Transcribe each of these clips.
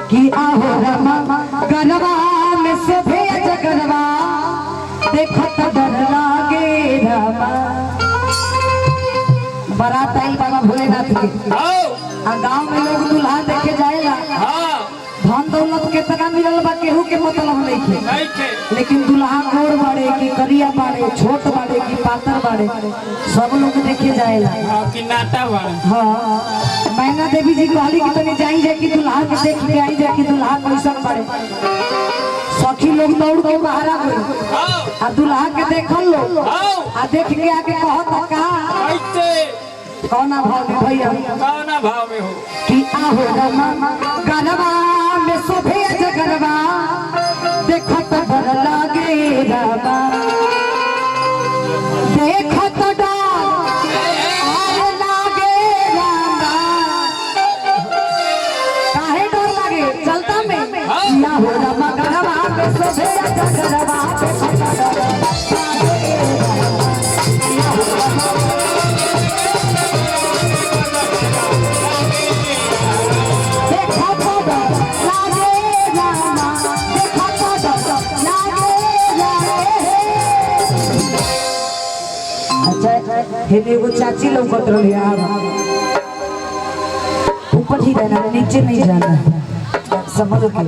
कि आहो रमा गरबा में शोभे जगरबा देखो तो डर लागे रमा। बारात आई बाबा भोलेनाथ के गाँव में लोग दुल्हा देखे जाएगा। धन दौलत कितना मिलल बा केहू के मतलब नहीं थे, लेकिन दुल्हा गोर बाड़े की करिया बाड़े, छोट बाड़े की पातर बाड़े, सब लोग देखे जाएगा। हाँ, मैना देवी जी कहली कि तनी जाई जाए कि दुल्हा के देख के आई जाए कि दुल्हा कैसन बाड़े। सखी लोग दौड़ के बाहर आ गए आ दुल्हा के देखल लो आ देख के आके कहत का कौना भाव में भैया, कौना भाव में हो कि आहो रमा गरबा में शोभे जगरबा देखो तो डर लागे रमा। देखो तो डर लागे रमा। काहे डर लागे चलता में आहो रमा गरबा में शोभे जगरबा देखो तो डर लागे हेने वो चाची लोग पत्र लिया ऊपर ही रहना, नीचे नहीं जाना, समझ के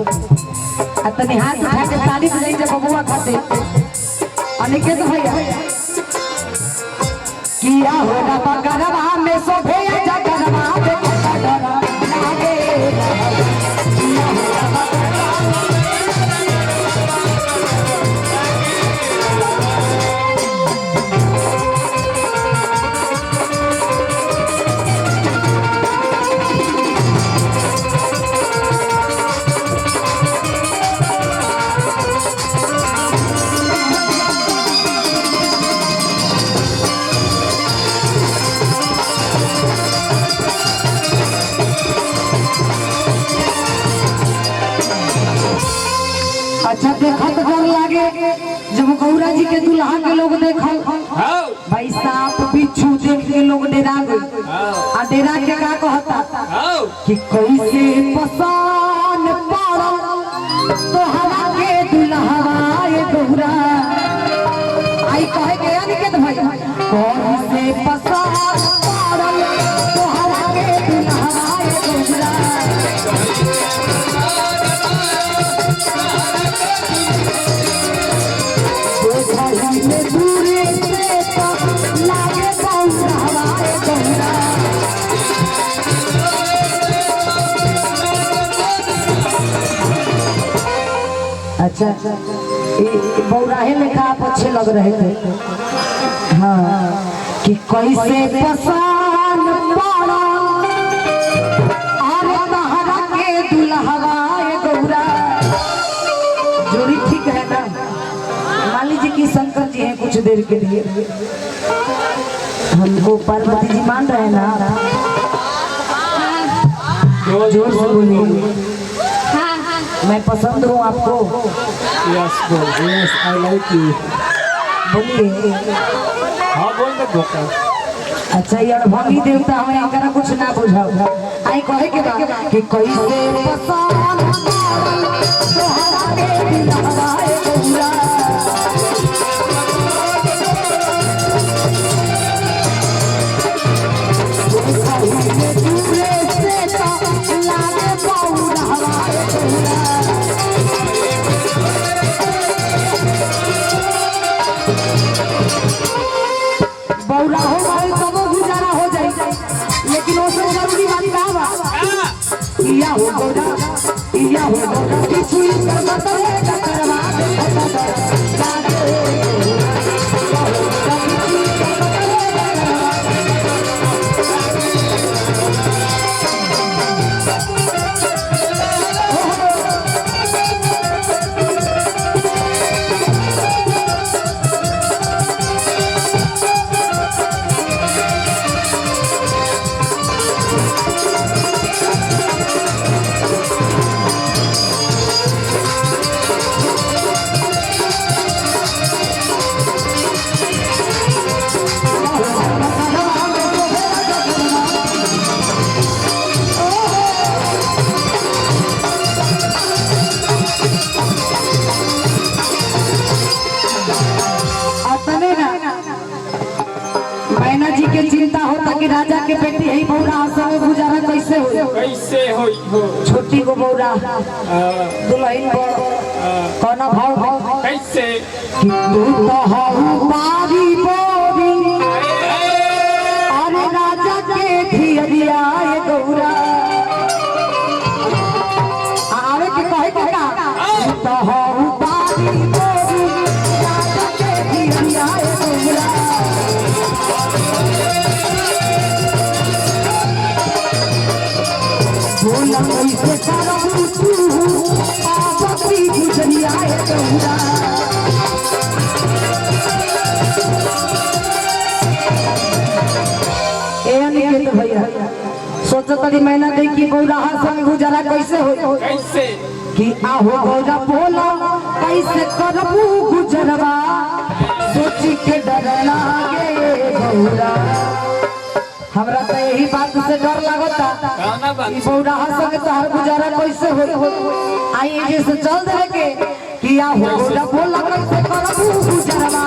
तनी हाथ उठा के ताली बजाई जब बबुआ खाते अनिकेत भैया किया हो ना गरबा में शोभे जगरबा देखो तो डर लागे। अच्छा देखा तो डर लागे जब गौरा जी के दुल्हा के लोग देखल भाई सांप बिच्छू देख के लोग डेरा गए आ डेरा के का कहता कि कैसे पसान पड़ल तोहरा के दुल्हा ये गौरा आई कहे के अनिकेत भाई कैसे पसान पड़ल तोहरा के दुल्हा ये गौरा। अच्छा बौराहे में आप अच्छे लग रहे थे। हाँ कि कैसे पसान पड़ा अरे तहरा के दुल्हवा गौरा। जोड़ी ठीक है ना? मान लीजिए कि शंकर जी हैं कुछ देर के लिए, हमको पार्वती जी मान रहे हैं ना? जोर से बोलिए। मैं पसंद हूँ आपको। Yes I like you. बोलिए। हाँ बोल दे। अच्छा ये अड़भंगी देवता हमें अगर कुछ ना बुझाओ आई कहे के बाद कि कैसे पसान तोहरा के दिलवा गौरा। बौरा हो जाए तब गुजारा हो जाए, लेकिन उससे जरूरी बात क्या बा इया हो गौरा किछु कर बतले करवा के बेटी है बौरा संग गुजारा कैसे हो छोटी को बौरा दुल्हन बड़ कोना भाव कैसे कि तू तो हऊ बारी बोरी अरे राजा के धियरिया ये गौरा आवे के कहे के का तू तो हऊ बारी बोरी राजा के धियरिया ये गौरा बोला कैसे करम तू आपसी गुजरिया है गौरा ए अनिकेत भैया सोचो तरी महीना दे की गौरा संग गुजारा कैसे हो कैसे कि आहो गौरा बोला कैसे करबू गुजरवा सोची के डर लागे गौरा हमरा तो यही बात से डर लगता कि बौरा संग तोहर गुजारा कैसे हो आई जे से चल दे के कि आ हो बौरा बोला कैसे करबू गुजरवा